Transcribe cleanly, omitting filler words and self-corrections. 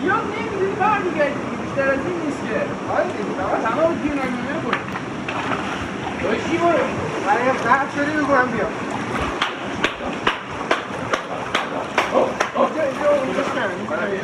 یا نمیدونی برمیگردی بیشتر از این نیست که آره دیگه تمام گیر نمیدونه کنی داشتی برو برای قهد شدی بگویم بیا اینجا اونجاش کنم